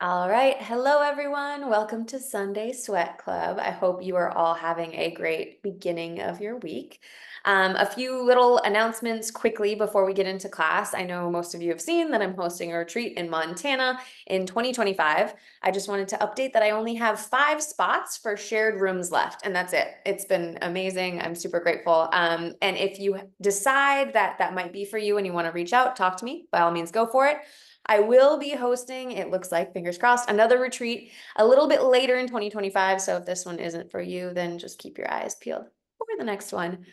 All right. Hello, everyone. Welcome to Sunday Sweat Club. I hope you are all having a great beginning of your week. A few little announcements quickly before we get into class. I know most of you have seen that I'm hosting a retreat in Montana in 2025. I just wanted to update that I only have 5 spots for shared rooms left, and that's it. It's been amazing. I'm super grateful. And if you decide that that might be for you and you want to reach out, talk to me, by all means, go for it. I will be hosting, it looks like, fingers crossed, another retreat a little bit later in 2025. So if this one isn't for you, then just keep your eyes peeled for the next one.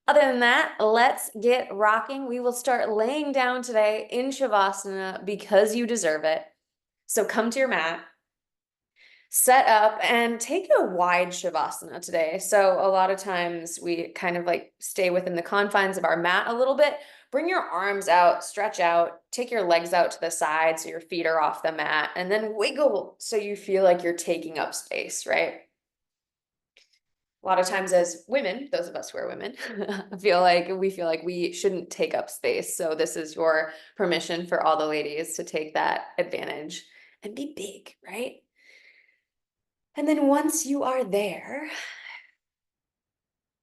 Other than that, let's get rocking. We will start laying down today in Shavasana because you deserve it. So come to your mat, set up, and take a wide Shavasana today. So a lot of times we kind of like stay within the confines of our mat a little bit. Bring your arms out, stretch out, take your legs out to the side so your feet are off the mat, and then wiggle so you feel like you're taking up space, right? A lot of times as women, those of us who are women, feel like we shouldn't take up space. So this is your permission for all the ladies to take that advantage and be big, right? And then once you are there,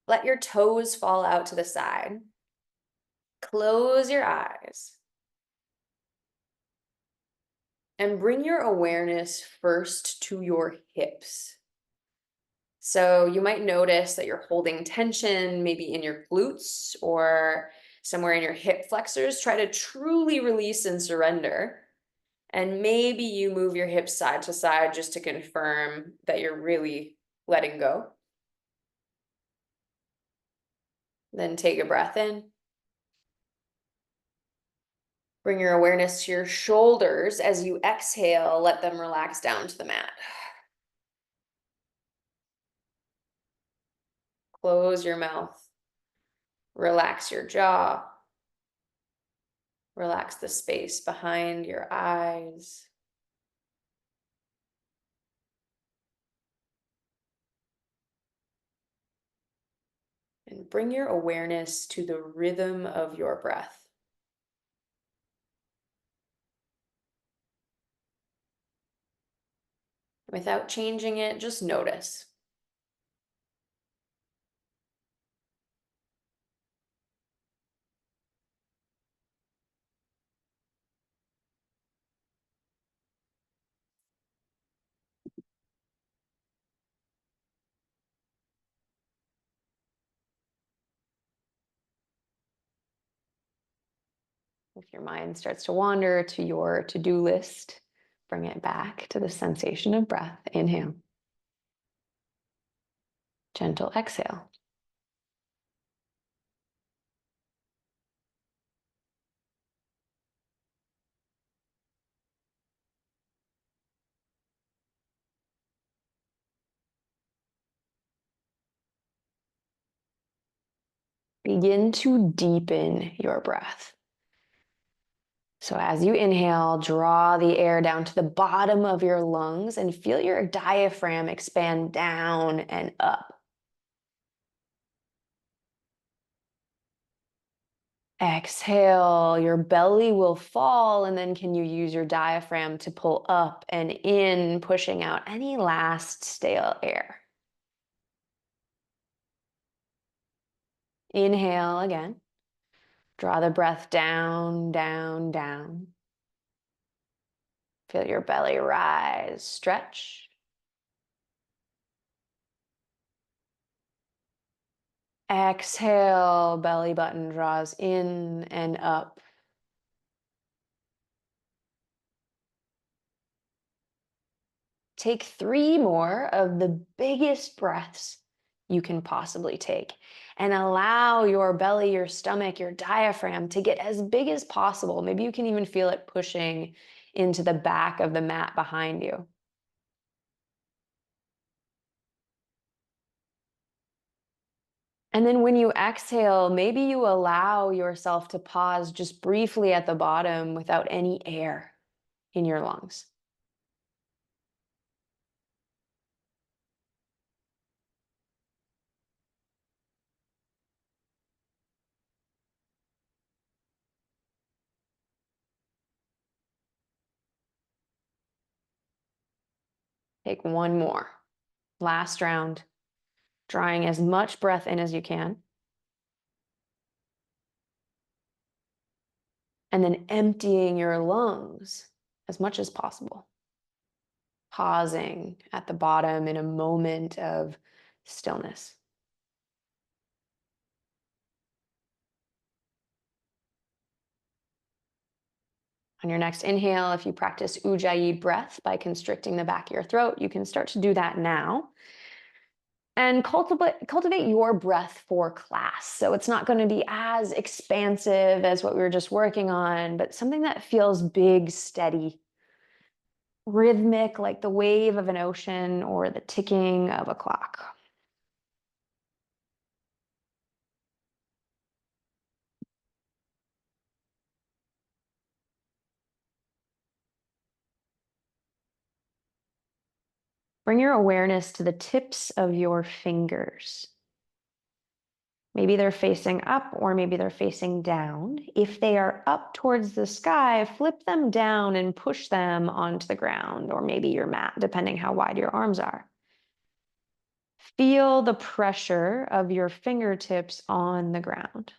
let your toes fall out to the side. Close your eyes and bring your awareness first to your hips. So you might notice that you're holding tension, maybe in your glutes or somewhere in your hip flexors. Try to truly release and surrender. And maybe you move your hips side to side just to confirm that you're really letting go. Then take a breath in. Bring your awareness to your shoulders. As you exhale, let them relax down to the mat. Close your mouth. Relax your jaw. Relax the space behind your eyes. And bring your awareness to the rhythm of your breath. Without changing it, just notice. If your mind starts to wander to your to-do list, bring it back to the sensation of breath. Inhale. Gentle exhale. Begin to deepen your breath. So as you inhale, draw the air down to the bottom of your lungs and feel your diaphragm expand down and up. Exhale, your belly will fall, and then can you use your diaphragm to pull up and in, pushing out any last stale air. Inhale again. Draw the breath down, down, down. Feel your belly rise, stretch. Exhale, belly button draws in and up. Take 3 more of the biggest breaths you can possibly take and allow your belly, your stomach, your diaphragm to get as big as possible. Maybe you can even feel it pushing into the back of the mat behind you. And then when you exhale, maybe you allow yourself to pause just briefly at the bottom without any air in your lungs. Take one more. Last round. Drawing as much breath in as you can. And then emptying your lungs as much as possible. Pausing at the bottom in a moment of stillness. On your next inhale, if you practice Ujjayi breath by constricting the back of your throat, you can start to do that now. And cultivate your breath for class. So it's not going to be as expansive as what we were just working on, but something that feels big, steady, rhythmic, like the wave of an ocean or the ticking of a clock. Bring your awareness to the tips of your fingers. Maybe they're facing up or maybe they're facing down. If they are up towards the sky, flip them down and push them onto the ground or maybe your mat, depending how wide your arms are. Feel the pressure of your fingertips on the ground.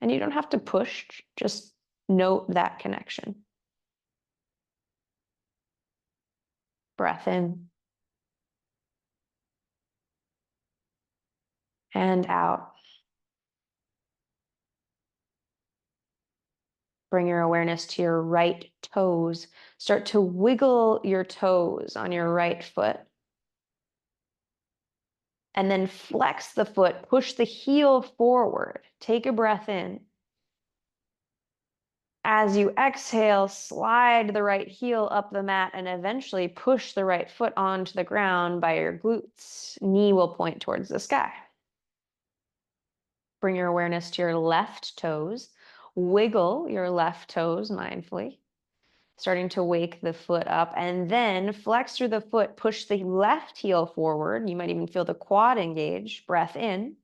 And you don't have to push, just note that connection. Breath in and out. Bring your awareness to your right toes. Start to wiggle your toes on your right foot. And then flex the foot, push the heel forward. Take a breath in. As you exhale, slide the right heel up the mat and eventually push the right foot onto the ground by your glutes. Knee will point towards the sky. Bring your awareness to your left toes. Wiggle your left toes mindfully, starting to wake the foot up, and then flex through the foot, push the left heel forward. You might even feel the quad engage. Breath in.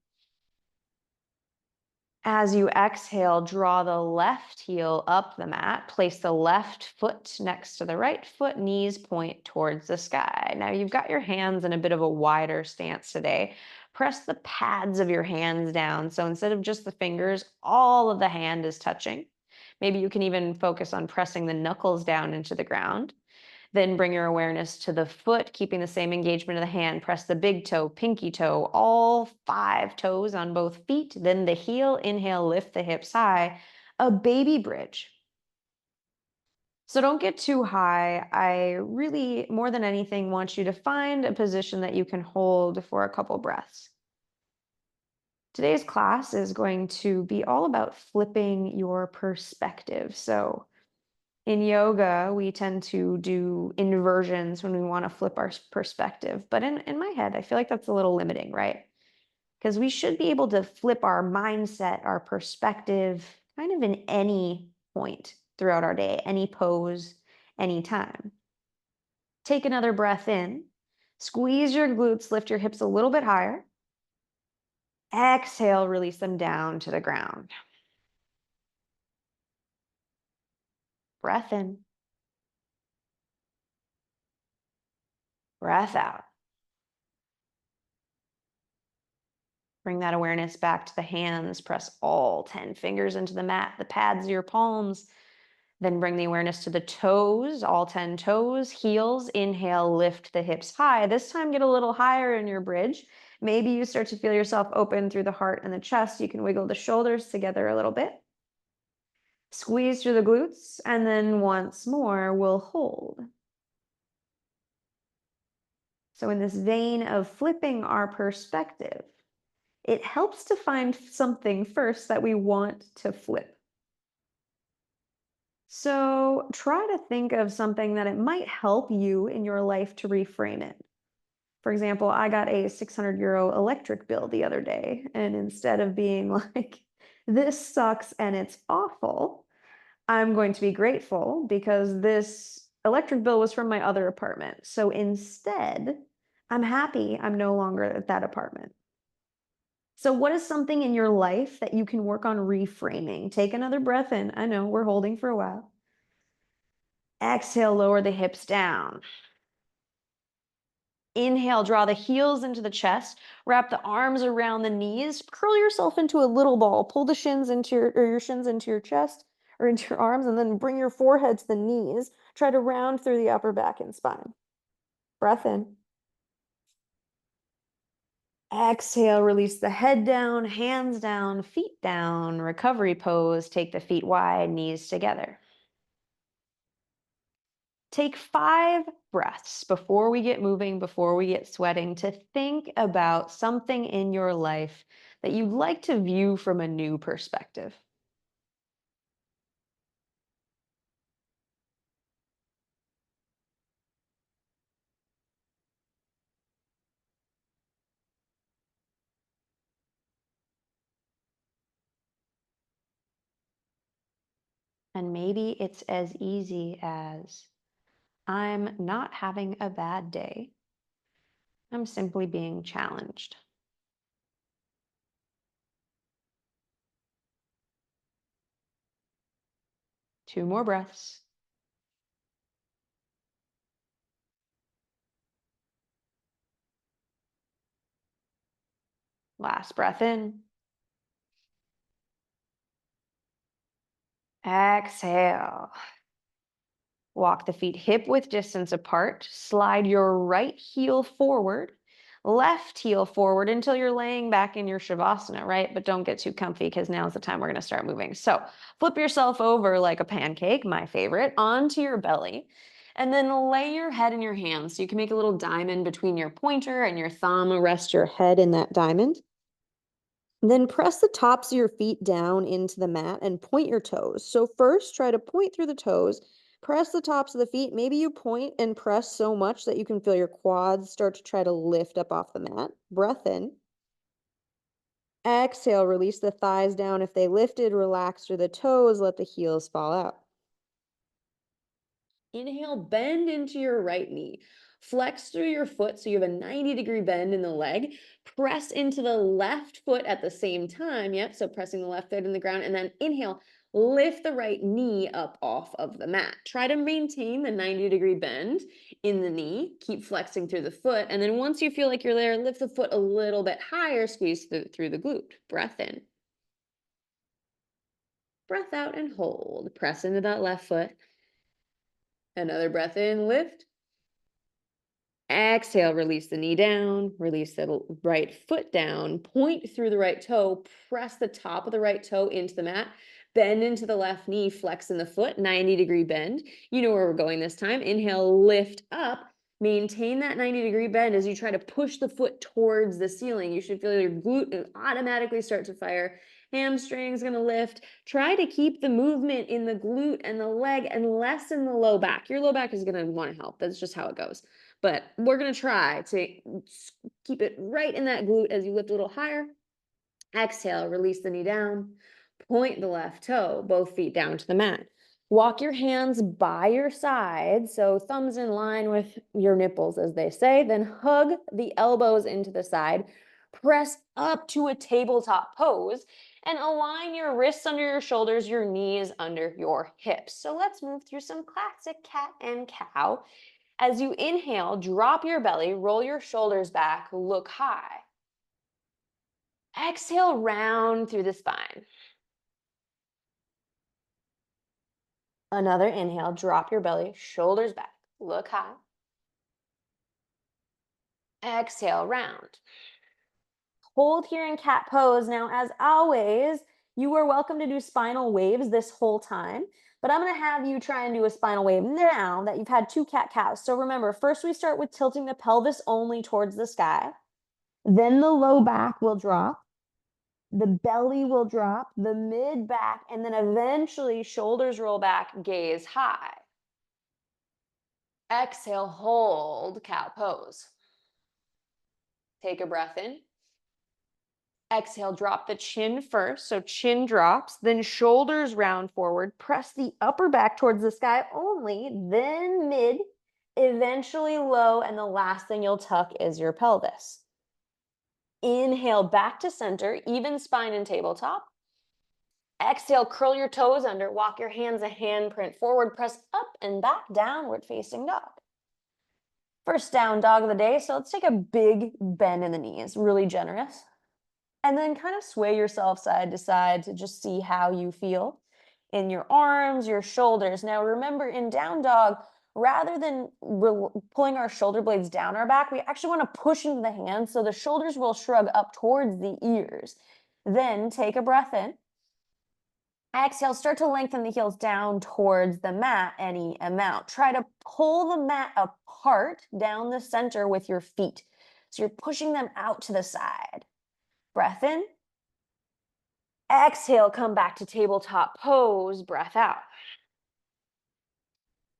As you exhale, draw the left heel up the mat, place the left foot next to the right foot, knees point towards the sky. Now you've got your hands in a bit of a wider stance today. Press the pads of your hands down. So instead of just the fingers, all of the hand is touching. Maybe you can even focus on pressing the knuckles down into the ground. Then bring your awareness to the foot, keeping the same engagement of the hand. Press the big toe, pinky toe, all 5 toes on both feet. Then the heel, inhale, lift the hips high, a baby bridge. So don't get too high. I really, more than anything, want you to find a position that you can hold for a couple breaths. Today's class is going to be all about flipping your perspective. So in yoga, we tend to do inversions when we want to flip our perspective. But in my head, I feel like that's a little limiting, right? Because we should be able to flip our mindset, our perspective, kind of in any point throughout our day, any pose, any time. Take another breath in. Squeeze your glutes, lift your hips a little bit higher. Exhale, release them down to the ground. Breath in. Breath out. Bring that awareness back to the hands. Press all 10 fingers into the mat, the pads of your palms. Then bring the awareness to the toes, all 10 toes, heels. Inhale, lift the hips high. This time, get a little higher in your bridge. Maybe you start to feel yourself open through the heart and the chest. You can wiggle the shoulders together a little bit. Squeeze through the glutes, and then once more, we'll hold. So in this vein of flipping our perspective, it helps to find something first that we want to flip. So try to think of something that it might help you in your life to reframe it. For example, I got a 600 euro electric bill the other day, and instead of being like, this sucks and it's awful, I'm going to be grateful because this electric bill was from my other apartment. So instead, I'm happy I'm no longer at that apartment. So what is something in your life that you can work on reframing? Take another breath in. I know we're holding for a while. Exhale, lower the hips down. Inhale, draw the heels into the chest, wrap the arms around the knees, curl yourself into a little ball, pull the shins into your shins into your chest or into your arms, and then bring your forehead to the knees. Try to round through the upper back and spine. Breath in. Exhale, release the head down, hands down, feet down, recovery pose. Take the feet wide, knees together. Take 5 breaths before we get moving, before we get sweating, to think about something in your life that you'd like to view from a new perspective. And maybe it's as easy as, I'm not having a bad day. I'm simply being challenged. 2 more breaths. Last breath in. Exhale. Walk the feet hip width distance apart. Slide your right heel forward, left heel forward until you're laying back in your Shavasana, right? But don't get too comfy because now's the time we're going to start moving. So flip yourself over like a pancake, my favorite, onto your belly. And then lay your head in your hands. So you can make a little diamond between your pointer and your thumb. Rest your head in that diamond. Then press the tops of your feet down into the mat and point your toes. So first, try to point through the toes. Press the tops of the feet. Maybe you point and press so much that you can feel your quads start to try to lift up off the mat. Breath in. Exhale, release the thighs down. If they lifted, relax through the toes. Let the heels fall out. Inhale, bend into your right knee. Flex through your foot so you have a 90-degree bend in the leg. Press into the left foot at the same time. Yep, so pressing the left foot in the ground. And then inhale, lift the right knee up off of the mat. Try to maintain the 90-degree bend in the knee. Keep flexing through the foot. And then once you feel like you're there, lift the foot a little bit higher, squeeze through the glute. Breath in. Breath out and hold. Press into that left foot. Another breath in, lift. Exhale, release the knee down, release the right foot down, point through the right toe, press the top of the right toe into the mat, bend into the left knee, flex in the foot, 90-degree bend. You know where we're going this time. Inhale, lift up, maintain that 90-degree bend as you try to push the foot towards the ceiling. You should feel your glute automatically start to fire. Hamstring's gonna lift. Try to keep the movement in the glute and the leg and less in the low back. Your low back is gonna wanna help. That's just how it goes. But we're gonna try to keep it right in that glute as you lift a little higher. Exhale, release the knee down. Point the left toe, both feet down to the mat. Walk your hands by your side, so thumbs in line with your nipples, as they say. Then hug the elbows into the side. Press up to a tabletop pose and align your wrists under your shoulders, your knees under your hips. So let's move through some classic cat and cow. As you inhale, drop your belly, roll your shoulders back, look high. Exhale, round through the spine. Another inhale, drop your belly, shoulders back, look high. Exhale, round. Hold here in cat pose. Now, as always, you are welcome to do spinal waves this whole time, but I'm going to have you try and do a spinal wave now that you've had 2 cat-cows. So remember, first we start with tilting the pelvis only towards the sky. Then the low back will drop. The belly will drop, the mid back, and then eventually shoulders roll back, gaze high. Exhale, hold cow pose. Take a breath in. Exhale, drop the chin first. So chin drops, then shoulders round forward. Press the upper back towards the sky only, then mid, eventually low, and the last thing you'll tuck is your pelvis. Inhale back to center, even spine and tabletop. Exhale, curl your toes under, walk your hands a handprint forward, press up and back, downward facing dog. First down dog of the day. So let's take a big bend in the knees, really generous. And then kind of sway yourself side to side to just see how you feel in your arms, your shoulders. Now, remember in down dog, rather than pulling our shoulder blades down our back, we actually want to push into the hands so the shoulders will shrug up towards the ears. Then take a breath in. Exhale, start to lengthen the heels down towards the mat any amount. Try to pull the mat apart down the center with your feet. So you're pushing them out to the side. Breath in. Exhale, come back to tabletop pose, breath out.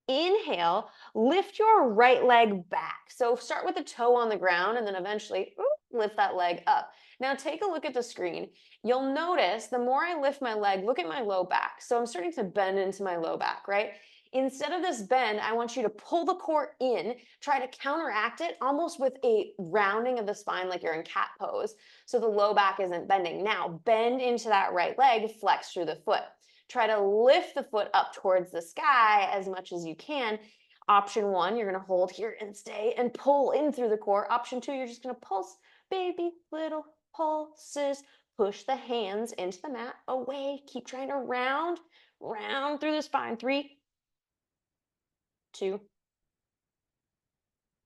Inhale, lift your right leg back. So start with the toe on the ground and then eventually lift that leg up. Now take a look at the screen. You'll notice the more I lift my leg, look at my low back. So I'm starting to bend into my low back, right? Instead of this bend, I want you to pull the core in, try to counteract it almost with a rounding of the spine like you're in cat pose. So the low back isn't bending. Now bend into that right leg, flex through the foot. Try to lift the foot up towards the sky as much as you can. Option one, you're going to hold here and stay and pull in through the core. Option two, you're just going to pulse, baby little pulses. Push the hands into the mat, away. Keep trying to round through the spine. 3, 2,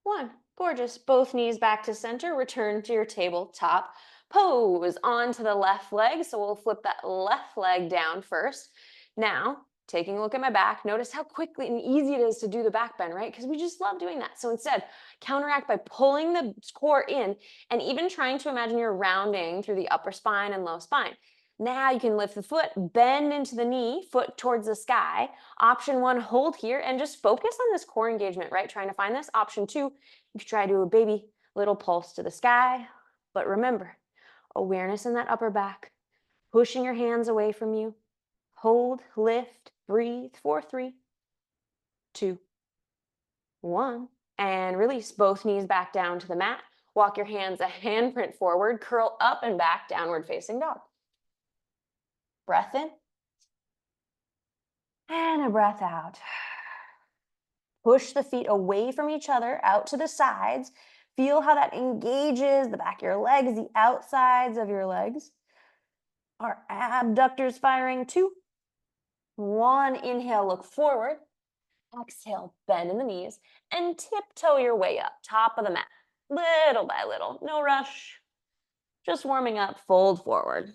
1. Gorgeous. Both knees back to center. Return to your tabletop pose. Onto the left leg. So we'll flip that left leg down first. Now, taking a look at my back, notice how quickly and easy it is to do the back bend, right? Because we just love doing that. So instead, counteract by pulling the core in and even trying to imagine you're rounding through the upper spine and low spine. Now you can lift the foot, bend into the knee, foot towards the sky. Option one, hold here and just focus on this core engagement, right? Trying to find this. Option two, you can try to do a baby little pulse to the sky. But remember, awareness in that upper back, pushing your hands away from you. Hold, lift, breathe for 3, 2, 1. And release both knees back down to the mat. Walk your hands a handprint forward, curl up and back, downward facing dog. Breath in. And a breath out. Push the feet away from each other, out to the sides. Feel how that engages the back of your legs, the outsides of your legs. Our abductors firing. 2, 1. Inhale, look forward. Exhale, bend in the knees and tiptoe your way up, top of the mat, little by little. No rush, just warming up, fold forward.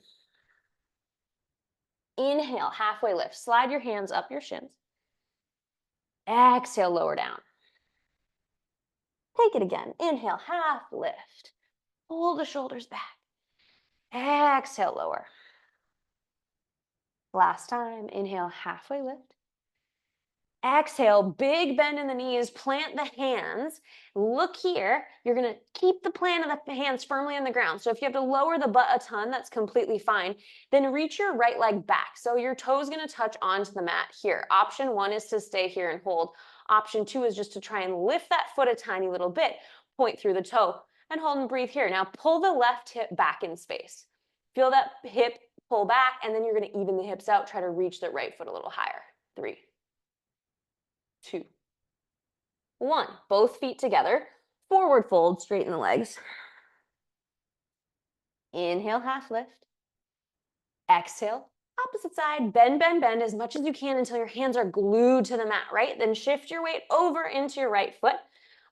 Inhale, halfway lift. Slide your hands up your shins. Exhale, lower down. Take it again. Inhale, half lift. Pull the shoulders back. Exhale, lower. Last time. Inhale, halfway lift. Exhale, big bend in the knees, plant the hands. Look here, you're gonna keep the plant of the hands firmly on the ground. So if you have to lower the butt a ton, that's completely fine. Then reach your right leg back. So your toe's gonna touch onto the mat here. Option one is to stay here and hold. Option two is just to try and lift that foot a tiny little bit, point through the toe, and hold and breathe here. Now pull the left hip back in space. Feel that hip pull back, and then you're gonna even the hips out, try to reach the right foot a little higher. 3, 2, 1. Both feet together. Forward fold, straighten the legs. Inhale, half lift. Exhale, opposite side. Bend, bend, bend as much as you can until your hands are glued to the mat, right? Then shift your weight over into your right foot.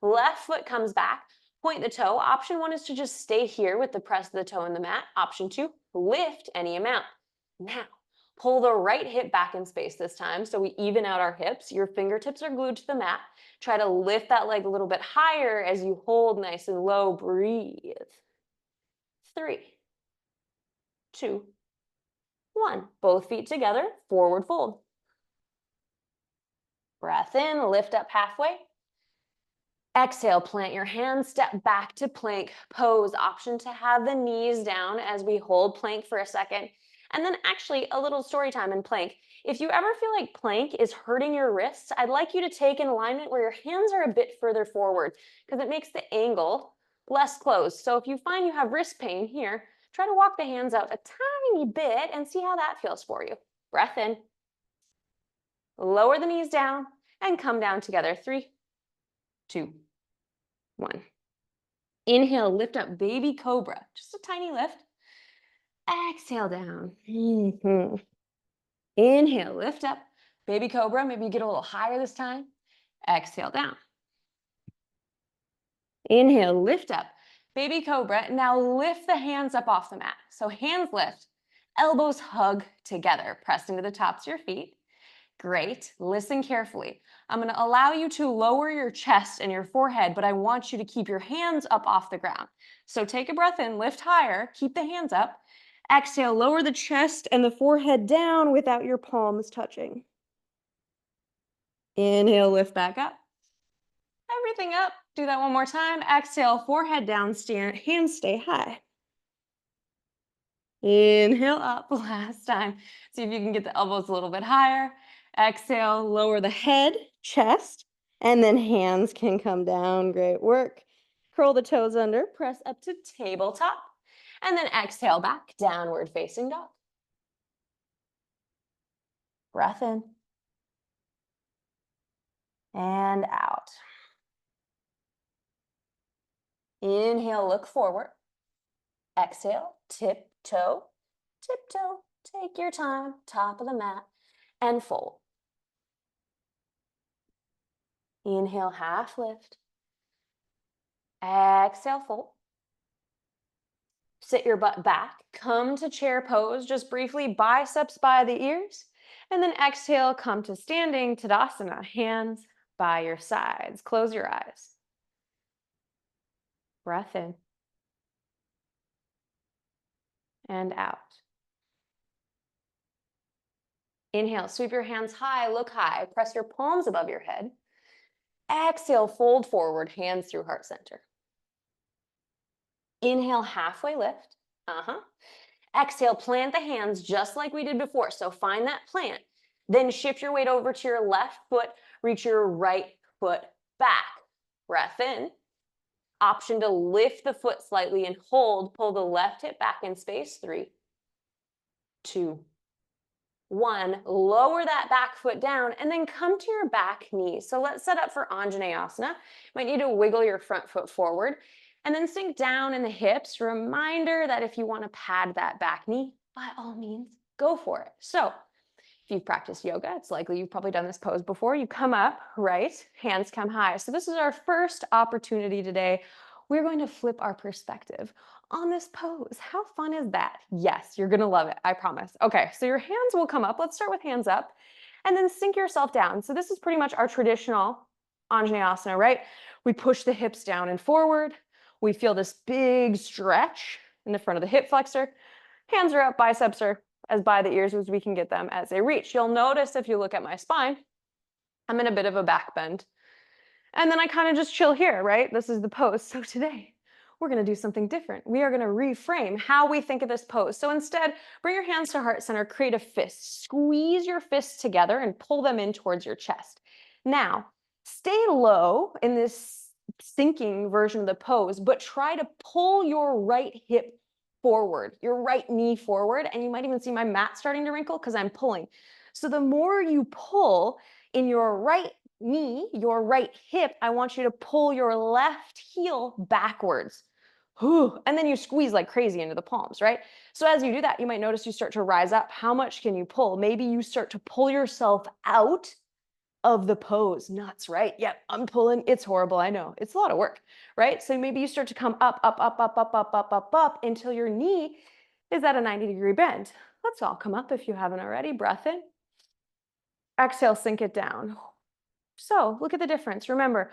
Left foot comes back. Point the toe. Option one is to just stay here with the press of the toe in the mat. Option two, lift any amount. Now, pull the right hip back in space this time so we even out our hips. Your fingertips are glued to the mat. Try to lift that leg a little bit higher as you hold nice and low. Breathe. 3, 2, 1. Both feet together, forward fold. Breath in, lift up halfway. Exhale, plant your hands, step back to plank pose. Option to have the knees down as we hold plank for a second. And then actually a little story time in plank. If you ever feel like plank is hurting your wrists, I'd like you to take an alignment where your hands are a bit further forward because it makes the angle less closed. So if you find you have wrist pain here, try to walk the hands out a tiny bit and see how that feels for you. Breath in. Lower the knees down and come down together. 3, 2, 1. Inhale, lift up, baby cobra. Just a tiny lift. Exhale down. Inhale, lift up, baby cobra. Maybe you get a little higher this time. Exhale down. Inhale, lift up, baby cobra. Now lift the hands up off the mat. So hands lift, elbows hug together, pressed into the tops of your feet. Great. Listen carefully. I'm going to allow you to lower your chest and your forehead, but I want you to keep your hands up off the ground. So take a breath in, lift higher, keep the hands up. Exhale, lower the chest and the forehead down without your palms touching. Inhale, lift back up. Everything up. Do that one more time. Exhale, forehead down, hands stay high. Inhale up, last time. See if you can get the elbows a little bit higher. Exhale, lower the head, chest, and then hands can come down. Great work. Curl the toes under, press up to tabletop, and then exhale back, downward facing dog. Breath in. And out. Inhale, look forward. Exhale, tiptoe, tiptoe. Take your time, top of the mat, and fold. Inhale, half lift. Exhale, fold. Sit your butt back, come to chair pose, just briefly, biceps by the ears, and then exhale, come to standing Tadasana, hands by your sides. Close your eyes. Breath in and out. Inhale, sweep your hands high, look high, press your palms above your head. Exhale, fold forward, hands through heart center. Inhale, halfway lift. Exhale, plant the hands just like we did before. So find that plant. Then shift your weight over to your left foot, reach your right foot back. Breath in. Option to lift the foot slightly and hold. Pull the left hip back in space. 3, 2, 1. Lower that back foot down and then come to your back knee. So let's set up for Anjaneyasana. You might need to wiggle your front foot forward and then sink down in the hips. Reminder that if you want to pad that back knee, by all means, go for it. So if you've practiced yoga, it's likely you've probably done this pose before. You come up, right? Hands come high. So this is our first opportunity today. We're going to flip our perspective on this pose. How fun is that? Yes, you're gonna love it, I promise. Okay, so your hands will come up. Let's start with hands up and then sink yourself down. So this is pretty much our traditional Anjaneyasana, right? We push the hips down and forward. We feel this big stretch in the front of the hip flexor. Hands are up, biceps are as by the ears as we can get them as they reach. You'll notice if you look at my spine, I'm in a bit of a back bend. And then I kind of just chill here, right? This is the pose. So today, we're going to do something different. We are going to reframe how we think of this pose. So instead, bring your hands to heart center, create a fist. Squeeze your fists together and pull them in towards your chest. Now, stay low in this sinking version of the pose, but try to pull your right hip forward, your right knee forward, and you might even see my mat starting to wrinkle because I'm pulling. So the more you pull in your right knee, your right hip, I want you to pull your left heel backwards. And then you squeeze like crazy into the palms, right? So as you do that, you might notice you start to rise up. How much can you pull? Maybe you start to pull yourself out of the pose. Nuts, right? Yep, I'm pulling. It's horrible. I know. It's a lot of work, right? So maybe you start to come up, up, up, up, up, up, up, up, up until your knee is at a 90-degree bend. Let's all come up if you haven't already. Breath in. Exhale, sink it down. So look at the difference. Remember,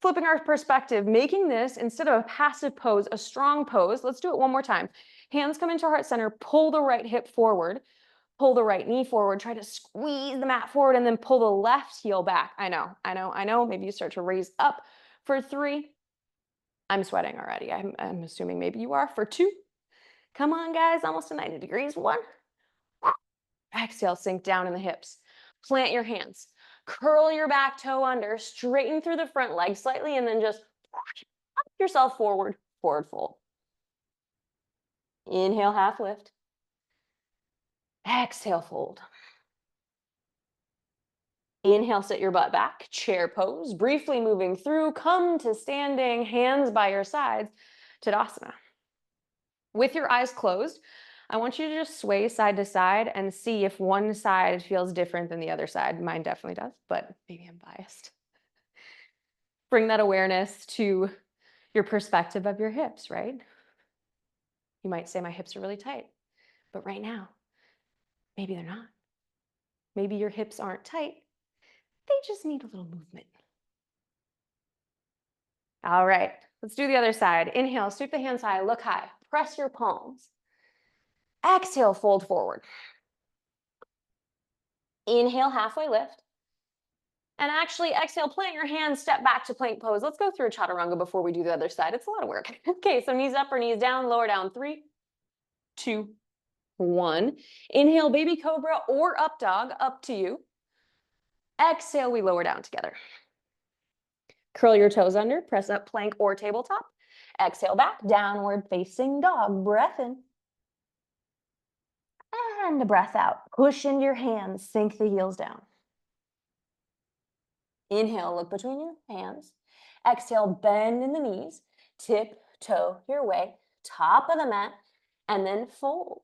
flipping our perspective, making this, instead of a passive pose, a strong pose. Let's do it one more time. Hands come into heart center, pull the right hip forward, pull the right knee forward, try to squeeze the mat forward, and then pull the left heel back. I know. Maybe you start to raise up for 3. I'm sweating already. I'm assuming maybe you are for 2. Come on, guys, almost to 90 degrees. 1. Exhale, sink down in the hips. Plant your hands. Curl your back toe under, straighten through the front leg slightly, and then just up yourself forward, forward fold. Inhale, half lift. Exhale, fold. Inhale, sit your butt back, chair pose, briefly moving through, come to standing, hands by your sides, Tadasana. With your eyes closed, I want you to just sway side to side and see if one side feels different than the other side. Mine definitely does, but maybe I'm biased. Bring that awareness to your perspective of your hips, right? You might say my hips are really tight, but right now, maybe they're not. Maybe your hips aren't tight. They just need a little movement. All right, let's do the other side. Inhale, sweep the hands high, look high, press your palms. Exhale, fold forward. Inhale, halfway lift. And actually exhale, plant your hands, step back to plank pose. Let's go through a chaturanga before we do the other side. It's a lot of work. Okay, so knees up or knees down, lower down. 3, 2, 1. Inhale, baby cobra or up dog, up to you. Exhale, we lower down together. Curl your toes under, press up plank or tabletop. Exhale back, downward facing dog. Breath in. And breath out. Push into your hands, sink the heels down. Inhale, look between your hands. Exhale, bend in the knees. Tiptoe your way, top of the mat, and then fold.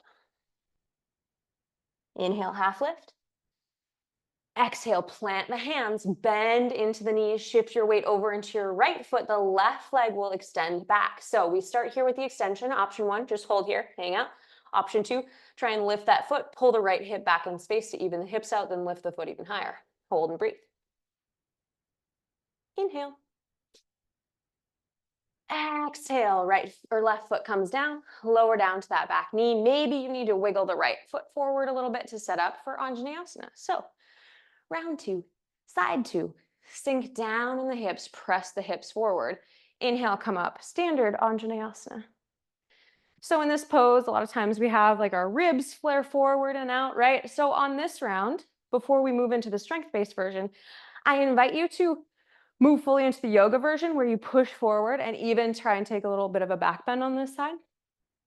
Inhale, half lift. Exhale, plant the hands, bend into the knees, shift your weight over into your right foot. The left leg will extend back. So we start here with the extension. Option 1, just hold here, hang out. Option 2, try and lift that foot, pull the right hip back in space to even the hips out, then lift the foot even higher. Hold and breathe. Inhale. Exhale, right or left foot comes down, lower down to that back knee. Maybe you need to wiggle the right foot forward a little bit to set up for Anjaneyasana. So round 2, side 2, sink down in the hips, press the hips forward. Inhale, come up, standard Anjaneyasana. So in this pose, a lot of times we have like our ribs flare forward and out, right? So on this round, before we move into the strength-based version, I invite you to move fully into the yoga version where you push forward and even try and take a little bit of a back bend on this side.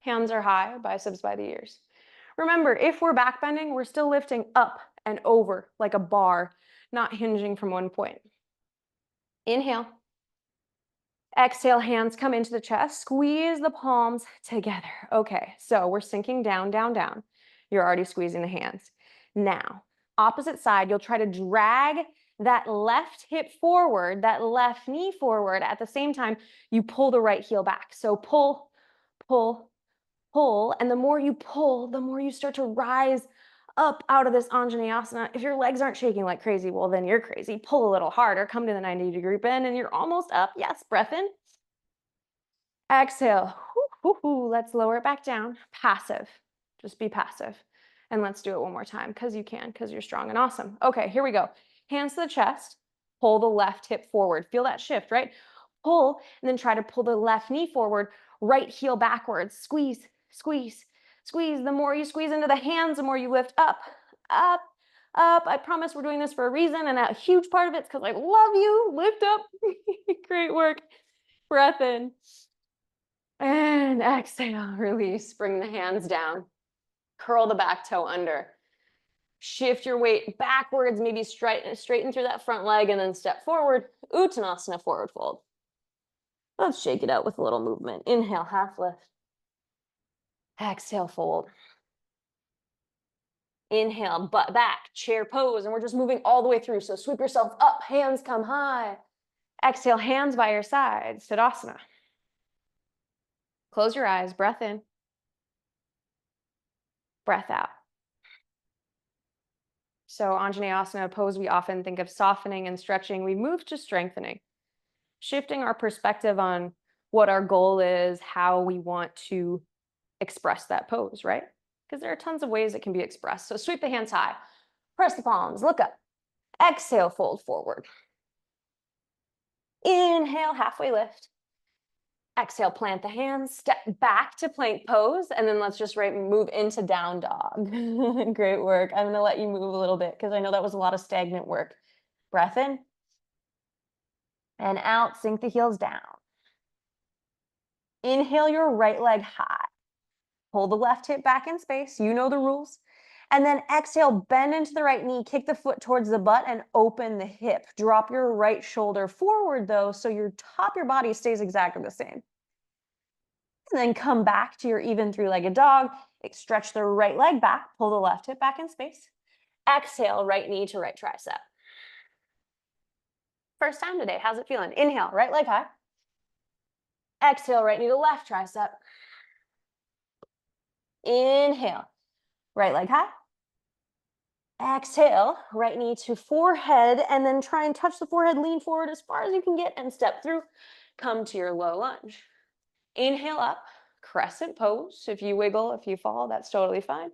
Hands are high, biceps by the ears. Remember, if we're back bending, we're still lifting up and over like a bar, not hinging from one point. Inhale. Exhale, hands come into the chest. Squeeze the palms together. Okay, so we're sinking down, down, down. You're already squeezing the hands. Now, opposite side, you'll try to drag that left hip forward, that left knee forward. At the same time, you pull the right heel back. So pull, pull, pull. And the more you pull, the more you start to rise up out of this Anjaneyasana. If your legs aren't shaking like crazy, well, then you're crazy. Pull a little harder, come to the 90-degree bend, and you're almost up. Yes, breath in. Exhale. Let's lower it back down. Passive. Just be passive. And let's do it one more time because you can, because you're strong and awesome. Okay, here we go. Hands to the chest. Pull the left hip forward. Feel that shift, right? Pull, and then try to pull the left knee forward. Right heel backwards. Squeeze, squeeze, squeeze. The more you squeeze into the hands, the more you lift up, up, up. I promise we're doing this for a reason, and a huge part of it's because I love you. Lift up. Great work. Breath in. And exhale, release. Bring the hands down. Curl the back toe under. Shift your weight backwards, maybe straighten through that front leg, and then step forward. Uttanasana, forward fold. Let's shake it out with a little movement. Inhale, half lift. Exhale, fold. Inhale, butt back, chair pose, and we're just moving all the way through. So sweep yourself up, hands come high. Exhale, hands by your side, Tadasana. Close your eyes, breath in. Breath out. So Anjaneyasana pose, we often think of softening and stretching. We move to strengthening, shifting our perspective on what our goal is, how we want to express that pose, right? Because there are tons of ways it can be expressed. So sweep the hands high, press the palms, look up. Exhale, fold forward. Inhale, halfway lift. Exhale, plant the hands, step back to plank pose, and then let's just move into down dog. Great work. I'm gonna let you move a little bit because I know that was a lot of stagnant work. Breath in. And out, sink the heels down. Inhale your right leg high. Pull the left hip back in space. You know the rules. And then exhale, bend into the right knee, kick the foot towards the butt and open the hip. Drop your right shoulder forward though, so your top of your body stays exactly the same. And then come back to your even three-legged dog. Stretch the right leg back, pull the left hip back in space. Exhale, right knee to right tricep. First time today, how's it feeling? Inhale, right leg high. Exhale, right knee to left tricep. Inhale, right leg high. Exhale, right knee to forehead, and then try and touch the forehead, lean forward as far as you can get and step through. Come to your low lunge. Inhale up, crescent pose. If you wiggle, if you fall, that's totally fine.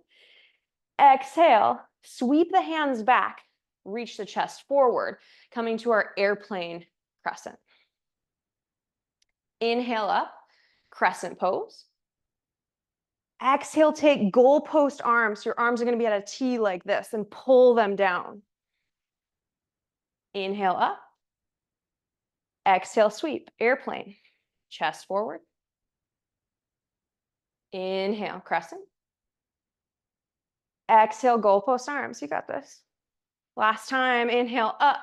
Exhale, sweep the hands back, reach the chest forward, coming to our airplane crescent. Inhale up, crescent pose. Exhale, take goalpost arms. Your arms are going to be at a T like this and pull them down. Inhale up. Exhale, sweep, airplane, chest forward. Inhale, crescent. Exhale, goalpost arms. You got this. Last time, inhale up.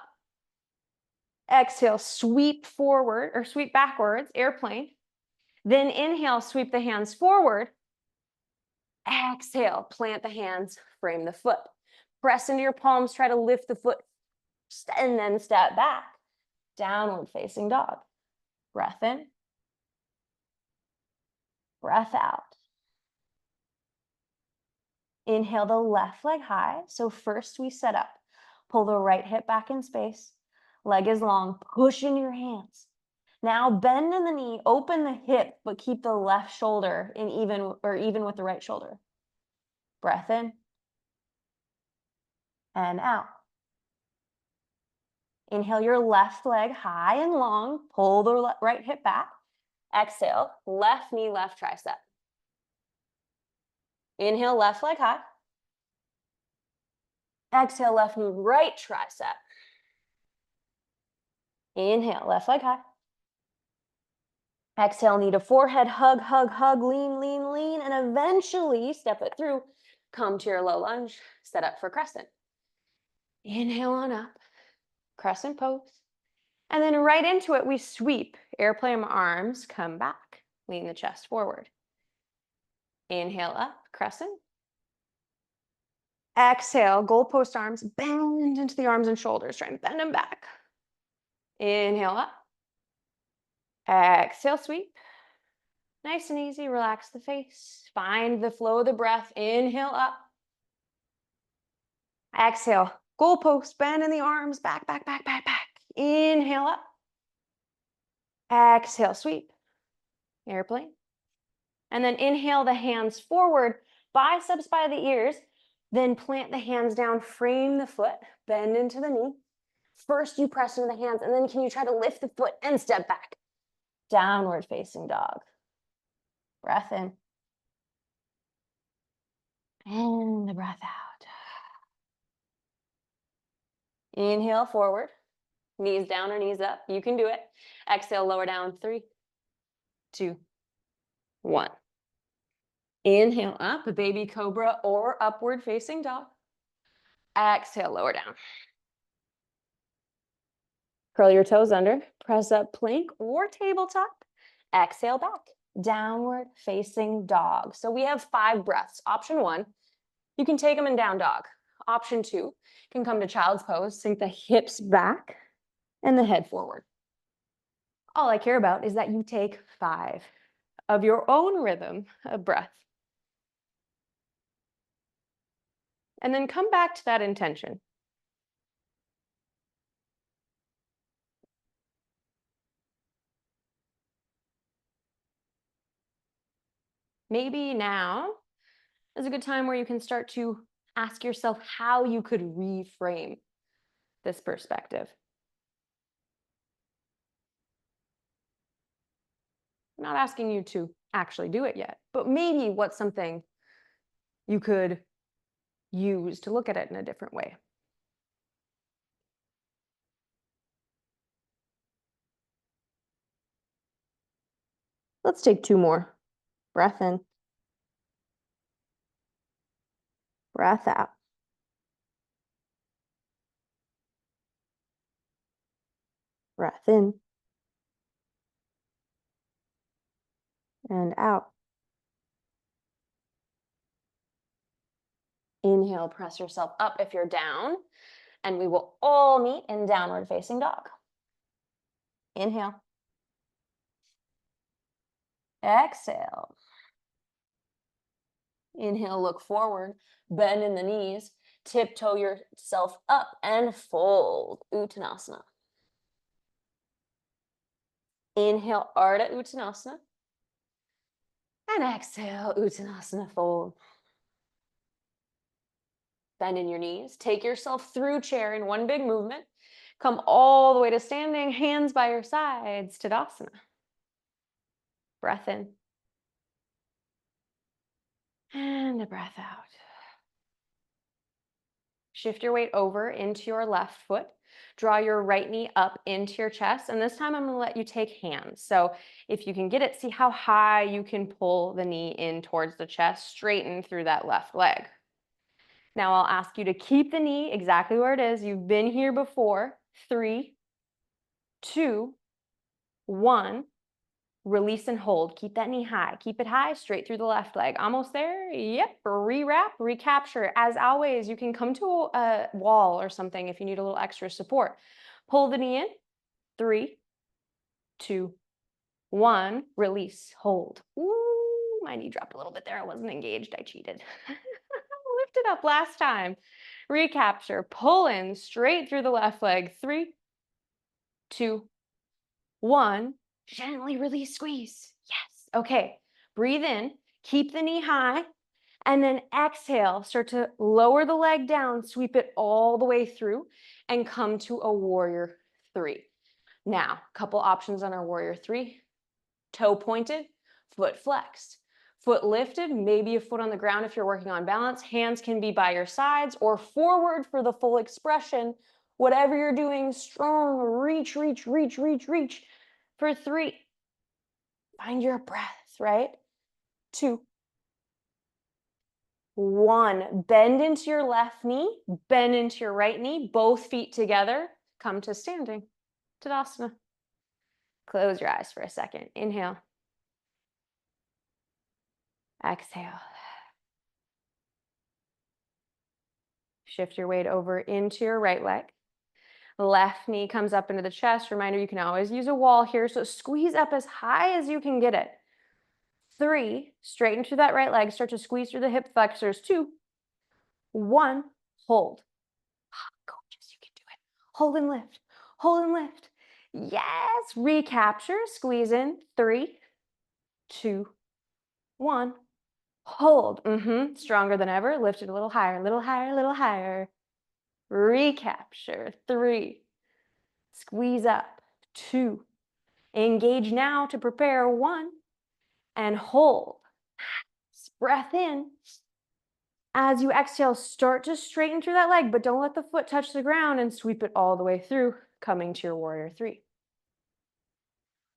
Exhale, sweep forward or sweep backwards, airplane. Then inhale, sweep the hands forward. Exhale, plant the hands, frame the foot. Press into your palms, try to lift the foot, and then step back. Downward facing dog. Breath in. Breath out. Inhale the left leg high. So first we set up. Pull the right hip back in space. Leg is long. Push in your hands. Now bend in the knee, open the hip, but keep the left shoulder in even with the right shoulder. Breath in and out. Inhale your left leg high and long. Pull the right hip back. Exhale, left knee, left tricep. Inhale, left leg high. Exhale, left knee, right tricep. Inhale, left leg high. Exhale, knee to forehead, hug, hug, hug, lean, lean, lean, and eventually step it through. Come to your low lunge, set up for crescent. Inhale on up, crescent pose. And then right into it, we sweep, airplane arms, come back, lean the chest forward. Inhale up, crescent. Exhale, goalpost arms, bend into the arms and shoulders. Try and bend them back. Inhale up. Exhale, sweep. Nice and easy, relax the face. Find the flow of the breath. Inhale up. Exhale, goalpost, bend in the arms, back, back, back, back, back. Inhale up. Exhale, sweep. Airplane. And then inhale the hands forward, biceps by the ears. Then plant the hands down, frame the foot, bend into the knee. First you press into the hands, and then can you try to lift the foot and step back? Downward facing dog. Breath in. And the breath out. Inhale forward. Knees down or knees up. You can do it. Exhale, lower down. 3, 2, 1. Inhale up, a baby cobra or upward facing dog. Exhale, lower down. Curl your toes under, press up plank or tabletop. Exhale back, downward facing dog. So we have 5 breaths. Option 1, you can take them in down dog. Option 2, can come to child's pose, sink the hips back and the head forward. All I care about is that you take 5 of your own rhythm of breath. And then come back to that intention. Maybe now is a good time where you can start to ask yourself how you could reframe this perspective. I'm not asking you to actually do it yet, but maybe what's something you could use to look at it in a different way. Let's take 2 more. Breath in. Breath out. Breath in. And out. Inhale, press yourself up if you're down, and we will all meet in downward facing dog. Inhale. Exhale. Inhale, look forward, bend in the knees, tiptoe yourself up and fold, Uttanasana. Inhale, Ardha Uttanasana. And exhale, Uttanasana, fold. Bend in your knees. Take yourself through chair in one big movement. Come all the way to standing, hands by your sides, Tadasana. Breath in. And a breath out. Shift your weight over into your left foot. Draw your right knee up into your chest. And this time I'm going to let you take hands. So if you can get it, see how high you can pull the knee in towards the chest, straighten through that left leg. Now I'll ask you to keep the knee exactly where it is. You've been here before. 3, 2, 1. Release and hold. Keep that knee high. Keep it high, straight through the left leg. Almost there. Yep. Rewrap, recapture. As always, you can come to a wall or something if you need a little extra support. Pull the knee in. 3, 2, 1. Release, hold. Ooh, my knee dropped a little bit there. I wasn't engaged. I cheated. Lift it up last time. Recapture. Pull in straight through the left leg. 3, 2, 1. Gently release, squeeze. Yes. Okay. Breathe in. Keep the knee high. And then exhale. Start to lower the leg down. Sweep it all the way through and come to a warrior 3. Now, a couple options on our warrior 3. Toe pointed, foot flexed. Foot lifted, maybe a foot on the ground if you're working on balance. Hands can be by your sides or forward for the full expression. Whatever you're doing, strong, reach, reach, reach, reach, reach. For 3, find your breath, right? 2, 1. Bend into your left knee, bend into your right knee, both feet together. Come to standing, Tadasana. Close your eyes for a second. Inhale. Exhale. Shift your weight over into your right leg. Left knee comes up into the chest. Reminder, you can always use a wall here, so squeeze up as high as you can get it. 3, straighten through that right leg. Start to squeeze through the hip flexors. 2, 1, hold. Gorgeous, you can do it. Hold and lift. Hold and lift. Yes. Recapture. Squeeze in. 3, 2, 1. Hold. Stronger than ever. Lift it a little higher, a little higher, a little higher. Recapture. 3. Squeeze up. 2. Engage now to prepare. 1. And hold. Breath in. As you exhale, start to straighten through that leg, but don't let the foot touch the ground and sweep it all the way through, coming to your warrior 3.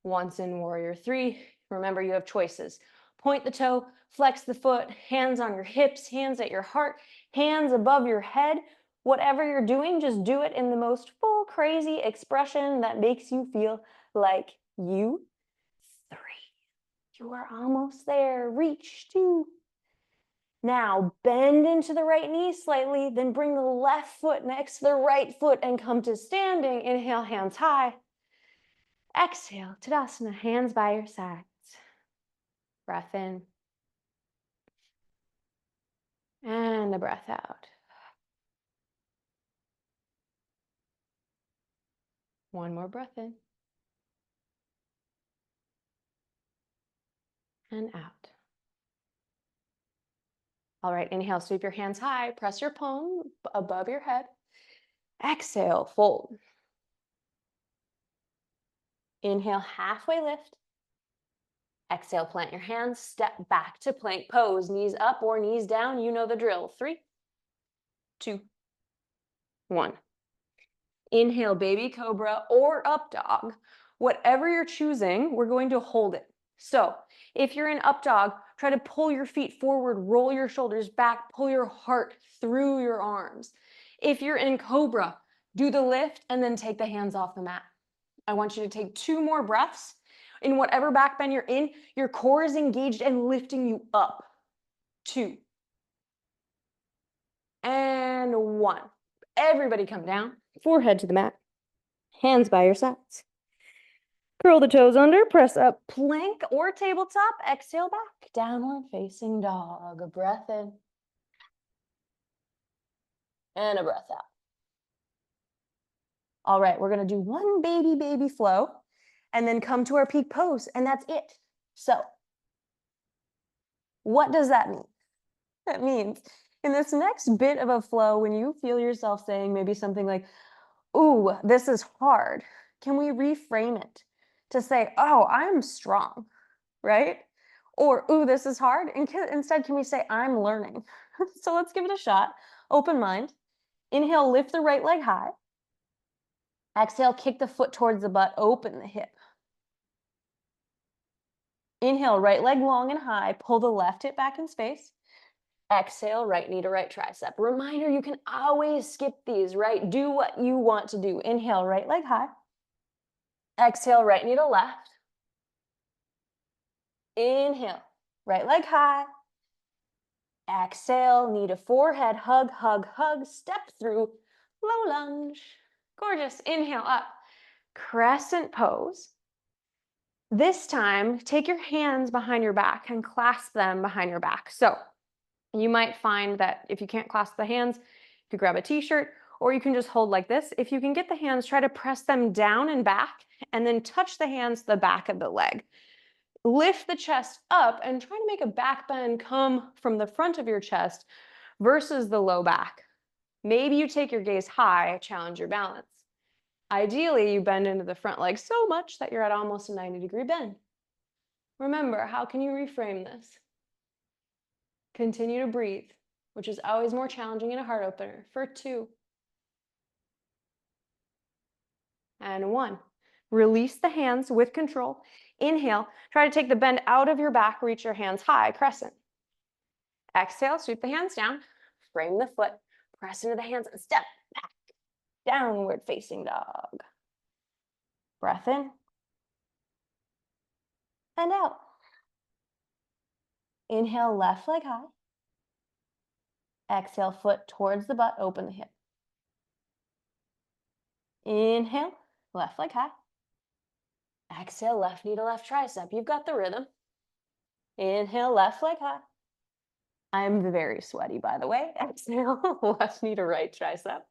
Once in warrior 3, remember you have choices. Point the toe, flex the foot, hands on your hips, hands at your heart, hands above your head. Whatever you're doing, just do it in the most full, crazy expression that makes you feel like you. 3. You are almost there. Reach. 2. Now, bend into the right knee slightly, then bring the left foot next to the right foot and come to standing. Inhale, hands high. Exhale, Tadasana, hands by your sides. Breath in. And a breath out. One more breath in. And out. All right, inhale, sweep your hands high, press your palm above your head. Exhale, fold. Inhale, halfway lift. Exhale, plant your hands, step back to plank pose, knees up or knees down, you know the drill. 3, 2, 1. Inhale, baby cobra or up dog. Whatever you're choosing, we're going to hold it. So if you're in up dog, try to pull your feet forward, roll your shoulders back, pull your heart through your arms. If you're in cobra, do the lift and then take the hands off the mat. I want you to take 2 more breaths. In whatever back bend you're in, your core is engaged and lifting you up. 2. And 1. Everybody come down, forehead to the mat, hands by your sides. Curl the toes under, press up, plank or tabletop, exhale back, downward facing dog. A breath in. And a breath out. All right, we're gonna do one baby flow and then come to our peak pose, and that's it. So, what does that mean? That means in this next bit of a flow, when you feel yourself saying maybe something like, ooh, this is hard, can we reframe it to say, oh, I'm strong, right? Or, ooh, this is hard. And instead, can we say, I'm learning? So let's give it a shot. Open mind. Inhale, lift the right leg high. Exhale, kick the foot towards the butt, open the hip. Inhale, right leg long and high, pull the left hip back in space. Exhale, right knee to right tricep. Reminder, you can always skip these, right? Do what you want to do. Inhale, right leg high. Exhale, right knee to left. Inhale, right leg high. Exhale, knee to forehead, hug, hug, hug, step through, low lunge. Gorgeous. Inhale up, crescent pose. This time, take your hands behind your back and clasp them behind your back. So you might find that if you can't clasp the hands, you could grab a t-shirt, or you can just hold like this. If you can get the hands, try to press them down and back, and then touch the hands to the back of the leg. Lift the chest up and try to make a back bend come from the front of your chest versus the low back. Maybe you take your gaze high, challenge your balance. Ideally, you bend into the front leg so much that you're at almost a 90-degree bend. Remember, how can you reframe this? Continue to breathe, which is always more challenging in a heart opener, for 2. And 1. Release the hands with control. Inhale, try to take the bend out of your back, reach your hands high, crescent. Exhale, sweep the hands down, frame the foot, press into the hands and step back, downward facing dog. Breath in and out. Inhale, left leg high. Exhale, foot towards the butt, open the hip. Inhale, left leg high. Exhale, left knee to left tricep. You've got the rhythm. Inhale, left leg high. I'm very sweaty, by the way. Exhale, left knee to right tricep.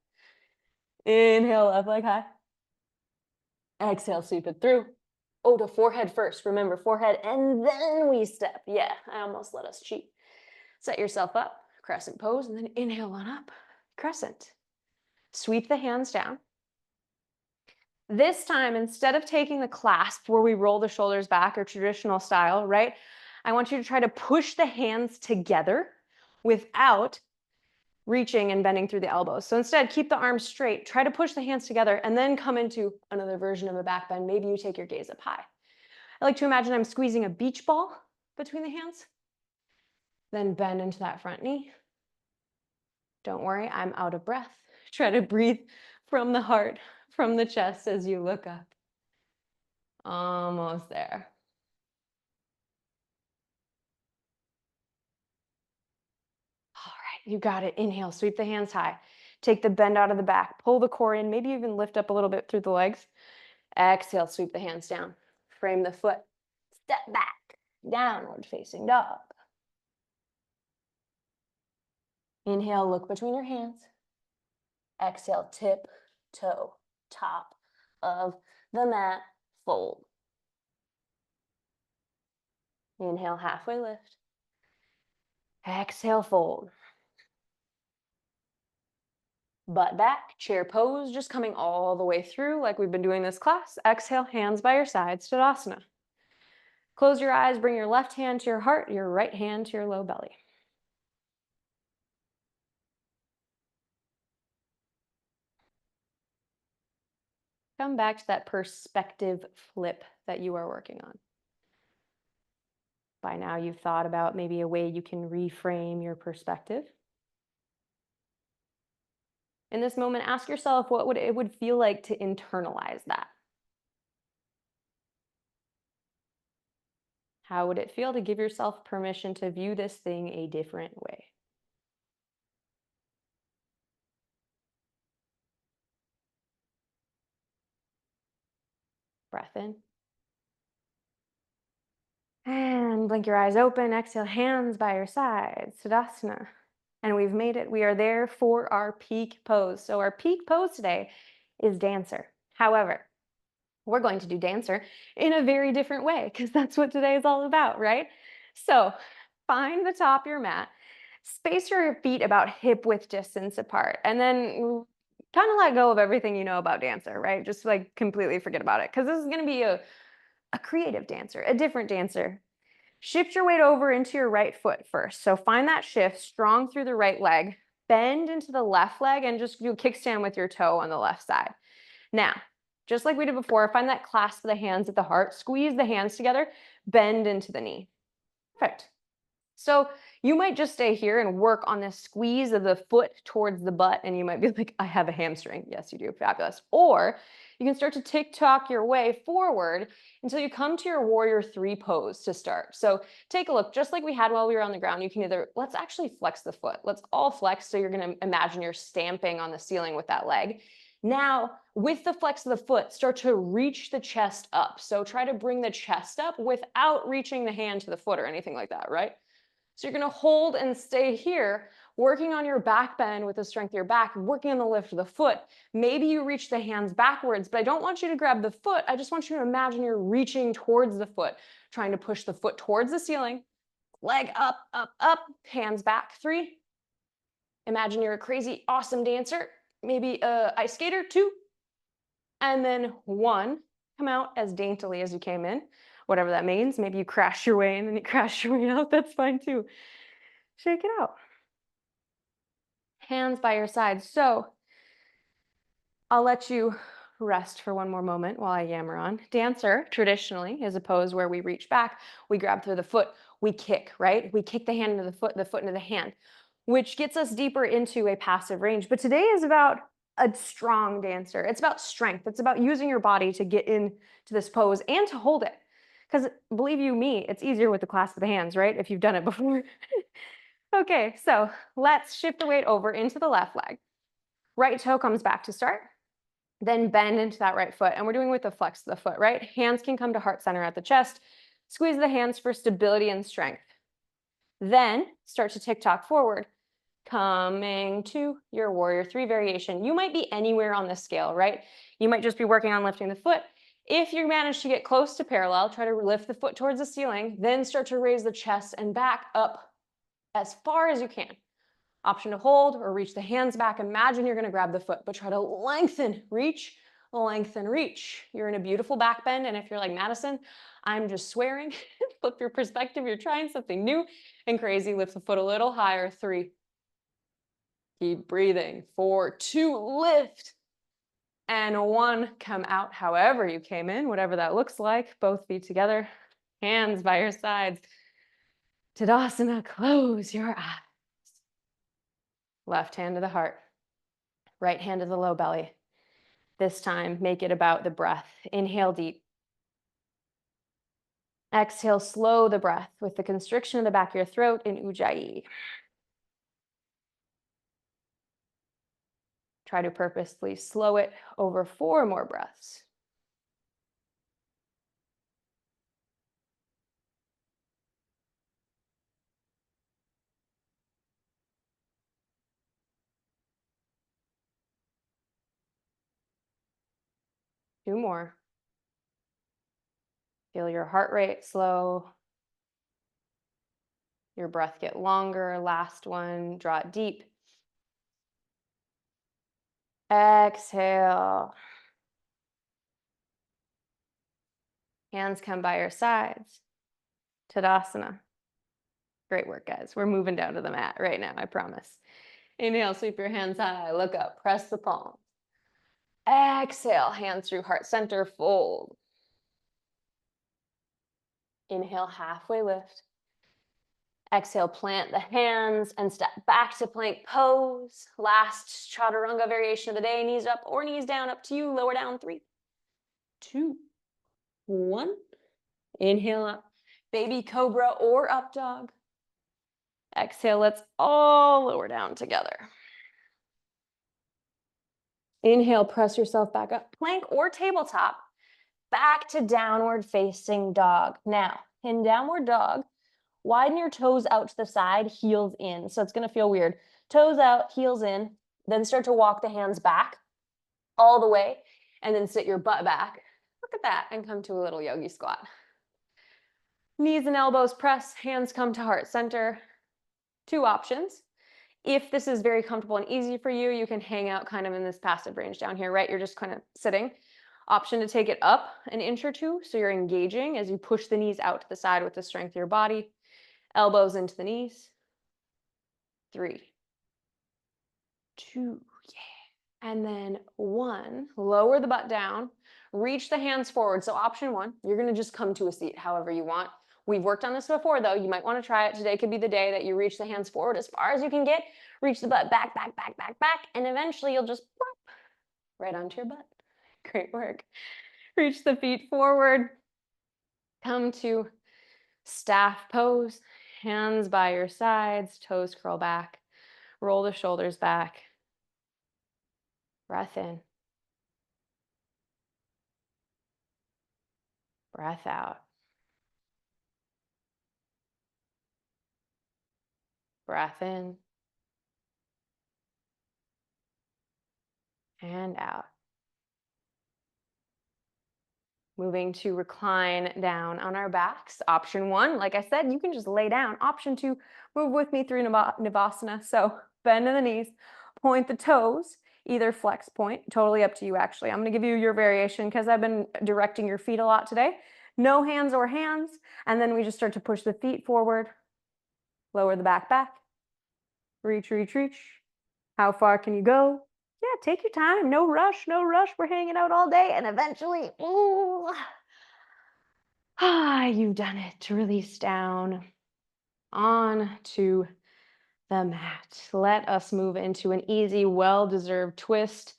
Inhale, left leg high. Exhale, sweep it through. Oh, to forehead first. Remember, forehead, and then we step. Yeah, I almost let us cheat. Set yourself up, crescent pose, and then inhale on up, crescent. Sweep the hands down. This time, instead of taking the clasp where we roll the shoulders back or traditional style, right? I want you to try to push the hands together without reaching and bending through the elbows. So instead, keep the arms straight, try to push the hands together, and then come into another version of a back bend. Maybe you take your gaze up high. I like to imagine I'm squeezing a beach ball between the hands. Then bend into that front knee. Don't worry, I'm out of breath. Try to breathe from the heart, from the chest as you look up. Almost there. All right, you got it. Inhale, sweep the hands high. Take the bend out of the back, pull the core in, maybe even lift up a little bit through the legs. Exhale, sweep the hands down. Frame the foot. Step back, downward facing dog. Inhale, look between your hands. Exhale, tip, toe, top of the mat, fold. Inhale, halfway lift. Exhale, fold. Butt back, chair pose, just coming all the way through like we've been doing this class. Exhale, hands by your sides, Tadasana. Close your eyes, bring your left hand to your heart, your right hand to your low belly. Come back to that perspective flip that you are working on. By now you've thought about maybe a way you can reframe your perspective. In this moment, ask yourself what it would feel like to internalize that. How would it feel to give yourself permission to view this thing a different way? Breath in. And blink your eyes open. Exhale, hands by your sides. Tadasana. And we've made it. We are there for our peak pose. So our peak pose today is dancer. However, we're going to do dancer in a very different way because that's what today is all about, right? So find the top of your mat, space your feet about hip width distance apart, and then kind of let go of everything you know about dancer, right? Just like completely forget about it because this is going to be a creative dancer, a different dancer. Shift your weight over into your right foot first. So find that shift, strong through the right leg, bend into the left leg, and just do a kickstand with your toe on the left side. Now, just like we did before, find that clasp of the hands at the heart, squeeze the hands together, bend into the knee. Perfect. So you might just stay here and work on this squeeze of the foot towards the butt, and you might be like, I have a hamstring. Yes, you do. Fabulous. Or you can start to tick-tock your way forward until you come to your warrior three pose to start. So take a look, just like we had while we were on the ground, you can either, let's actually flex the foot. Let's all flex. So you're going to imagine you're stamping on the ceiling with that leg. Now, with the flex of the foot, start to reach the chest up. So try to bring the chest up without reaching the hand to the foot or anything like that, right? So you're going to hold and stay here, working on your back bend with the strength of your back, working on the lift of the foot. Maybe you reach the hands backwards, but I don't want you to grab the foot. I just want you to imagine you're reaching towards the foot, trying to push the foot towards the ceiling, leg up, up, up, hands back. 3. Imagine you're a crazy, awesome dancer, maybe a ice skater. 2. And then 1. Come out as daintily as you came in, whatever that means. Maybe you crash your way in and then you crash your way out. That's fine too. Shake it out. Hands by your side. So I'll let you rest for one more moment while I yammer on. Dancer, traditionally, is a pose where we reach back, we grab through the foot, we kick, right? We kick the hand into the foot into the hand, which gets us deeper into a passive range. But today is about a strong dancer. It's about strength. It's about using your body to get into this pose and to hold it. Because believe you me, it's easier with the clasp of the hands, right? If you've done it before. Okay, so let's shift the weight over into the left leg. Right toe comes back to start. Then bend into that right foot. And we're doing with the flex of the foot, right? Hands can come to heart center at the chest. Squeeze the hands for stability and strength. Then start to tick-tock forward. Coming to your warrior three variation. You might be anywhere on the scale, right? You might just be working on lifting the foot. If you manage to get close to parallel, try to lift the foot towards the ceiling, then start to raise the chest and back up as far as you can. Option to hold or reach the hands back. Imagine you're going to grab the foot, but try to lengthen, reach, lengthen, reach. You're in a beautiful back bend. And if you're like Madison, I'm just swearing, flip your perspective. You're trying something new and crazy. Lift the foot a little higher. 3. Keep breathing. 4, 2, lift. And 1, come out however you came in, whatever that looks like. Both feet together, hands by your sides. Tadasana, close your eyes. Left hand to the heart, right hand to the low belly. This time, make it about the breath. Inhale deep. Exhale, slow the breath with the constriction of the back of your throat in Ujjayi. Try to purposely slow it over 4 more breaths. Two more. Feel your heart rate slow. Your breath get longer. Last one, draw it deep. Exhale. Hands come by your sides. Tadasana. Great work, guys. We're moving down to the mat right now, I promise. Inhale, sweep your hands high, look up, press the palms. Exhale, hands through heart center, fold. Inhale, halfway lift. Exhale, plant the hands and step back to plank pose. Last chaturanga variation of the day, knees up or knees down, up to you. Lower down, 3, 2, 1. Inhale up. Baby cobra or up dog. Exhale, let's all lower down together. Inhale, press yourself back up. Plank or tabletop. Back to downward facing dog. Now, in downward dog, widen your toes out to the side, heels in. So it's gonna feel weird. Toes out, heels in, then start to walk the hands back all the way, and then sit your butt back. Look at that, and come to a little yogi squat. Knees and elbows press, hands come to heart center. Two options. If this is very comfortable and easy for you, you can hang out kind of in this passive range down here, right? You're just kind of sitting. Option to take it up an inch or two, so you're engaging as you push the knees out to the side with the strength of your body. Elbows into the knees. 3, 2, yeah. And then 1, lower the butt down, reach the hands forward. So option 1, you're gonna just come to a seat however you want. We've worked on this before though. You might wanna try it. Today could be the day that you reach the hands forward as far as you can get, reach the butt back, back, back, back, back, and eventually you'll just plop right onto your butt. Great work. Reach the feet forward. Come to staff pose. Hands by your sides, toes curl back. Roll the shoulders back. Breath in. Breath out. Breath in. And out. Moving to recline down on our backs. Option 1, like I said, you can just lay down. Option 2, move with me through Navasana. So bend in the knees, point the toes, either flex point, totally up to you actually. I'm gonna give you your variation because I've been directing your feet a lot today. No hands or hands, and then we just start to push the feet forward, lower the back, reach, reach, reach. How far can you go? Yeah, take your time. No rush, no rush. We're hanging out all day and eventually, ooh, you've done it. Release down onto the mat. Let us move into an easy, well-deserved twist.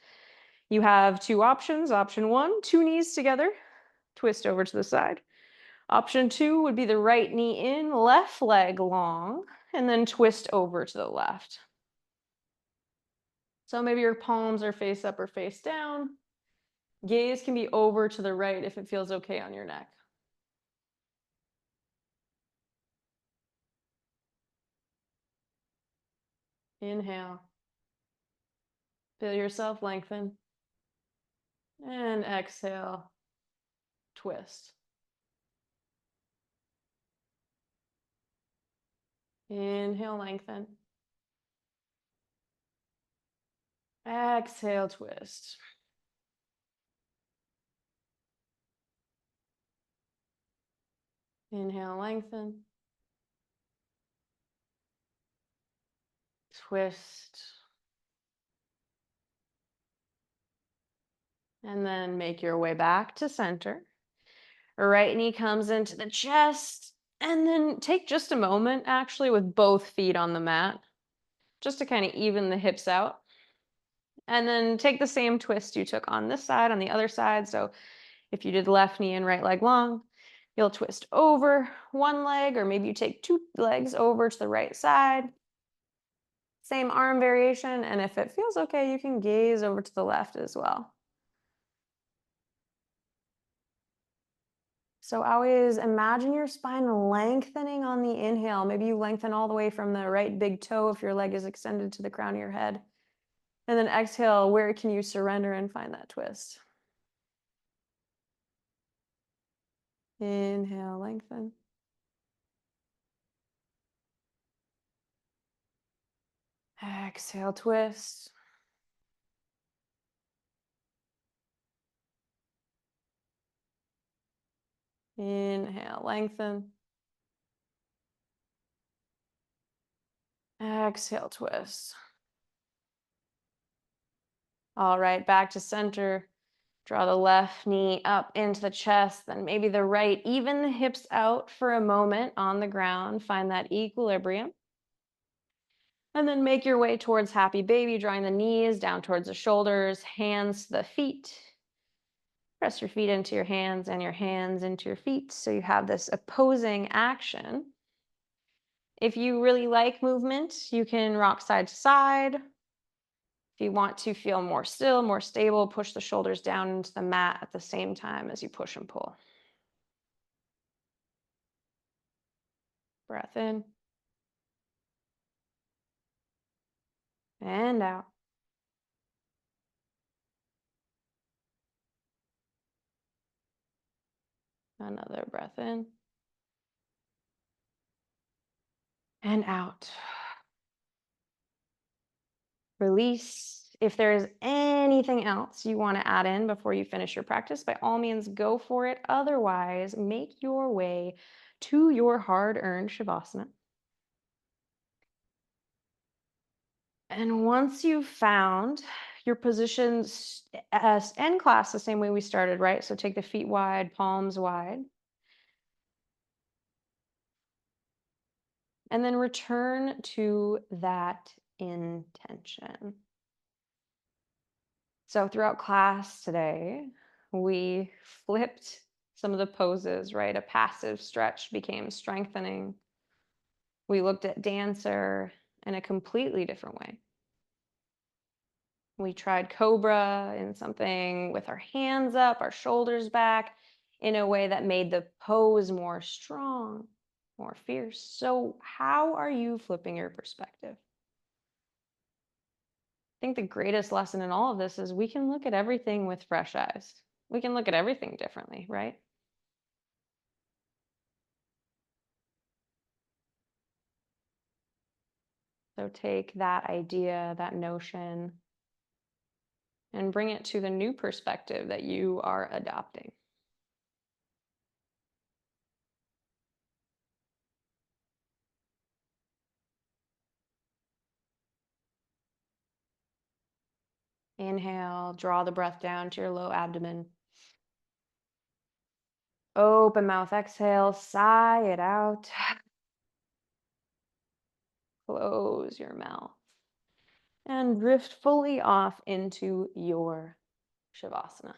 You have two options. Option 1, 2 knees together, twist over to the side. Option 2 would be the right knee in, left leg long, and then twist over to the left. So maybe your palms are face up or face down. Gaze can be over to the right if it feels okay on your neck. Inhale. Feel yourself lengthen. And exhale. Twist. Inhale, lengthen. Exhale, twist. Inhale, lengthen. Twist. And then make your way back to center. Right knee comes into the chest. And then take just a moment, actually, with both feet on the mat, just to kind of even the hips out. And then take the same twist you took on this side, on the other side. So if you did left knee and right leg long, you'll twist over one leg, or maybe you take 2 legs over to the right side. Same arm variation, and if it feels okay, you can gaze over to the left as well. So always imagine your spine lengthening on the inhale. Maybe you lengthen all the way from the right big toe if your leg is extended to the crown of your head. And then exhale, where can you surrender and find that twist? Inhale, lengthen. Exhale, twist. Inhale, lengthen. Exhale, twist. All right, back to center. Draw the left knee up into the chest, then maybe the right. Even the hips out for a moment on the ground. Find that equilibrium. And then make your way towards happy baby, drawing the knees down towards the shoulders, hands to the feet. Press your feet into your hands and your hands into your feet so you have this opposing action. If you really like movement, you can rock side to side. If you want to feel more still, more stable, push the shoulders down into the mat at the same time as you push and pull. Breath in and out. Another breath in and out. Release. If there's anything else you want to add in before you finish your practice, by all means, go for it. Otherwise, make your way to your hard-earned Shavasana. And once you've found your positions as end class the same way we started, right? So take the feet wide, palms wide. And then return to that intention. So throughout class today, we flipped some of the poses, right? A passive stretch became strengthening. We looked at dancer in a completely different way. We tried cobra in something with our hands up, our shoulders back, in a way that made the pose more strong, more fierce. So how are you flipping your perspective? I think the greatest lesson in all of this is we can look at everything with fresh eyes. We can look at everything differently, right? So take that idea, that notion, and bring it to the new perspective that you are adopting. Inhale, draw the breath down to your low abdomen. Open mouth, exhale, sigh it out. Close your mouth and drift fully off into your Shavasana.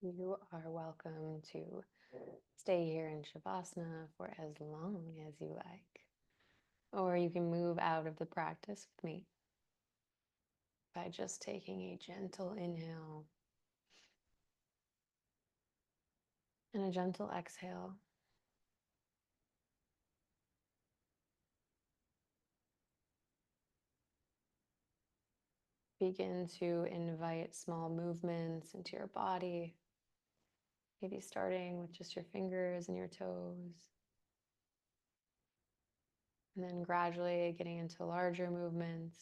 You are welcome to stay here in Shavasana for as long as you like. Or you can move out of the practice with me by just taking a gentle inhale and a gentle exhale. Begin to invite small movements into your body, maybe starting with just your fingers and your toes. And then gradually getting into larger movements.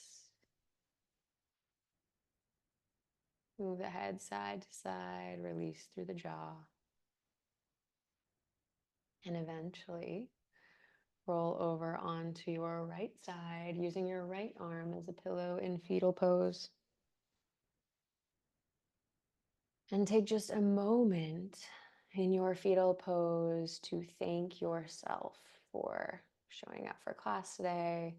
Move the head side to side, release through the jaw. And eventually roll over onto your right side, using your right arm as a pillow in fetal pose. And take just a moment in your fetal pose to thank yourself for showing up for class today,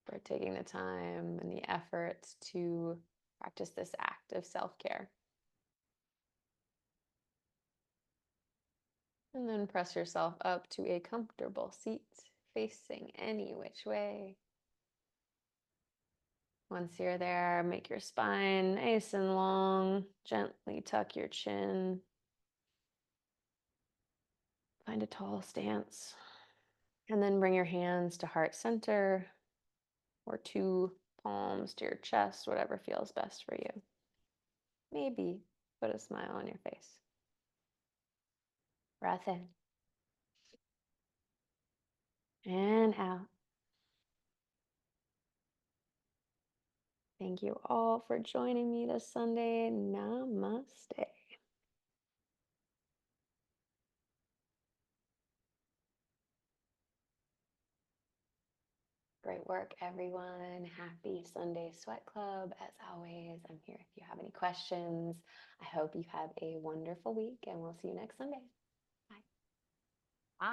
for taking the time and the effort to practice this act of self-care. And then press yourself up to a comfortable seat, facing any which way. Once you're there, make your spine nice and long. Gently tuck your chin. Find a tall stance. And then bring your hands to heart center or two palms to your chest, whatever feels best for you. Maybe put a smile on your face. Breath in. And out. Thank you all for joining me this Sunday. Namaste. Great work, everyone. Happy Sunday Sweat Club. As always, I'm here if you have any questions. I hope you have a wonderful week, and we'll see you next Sunday.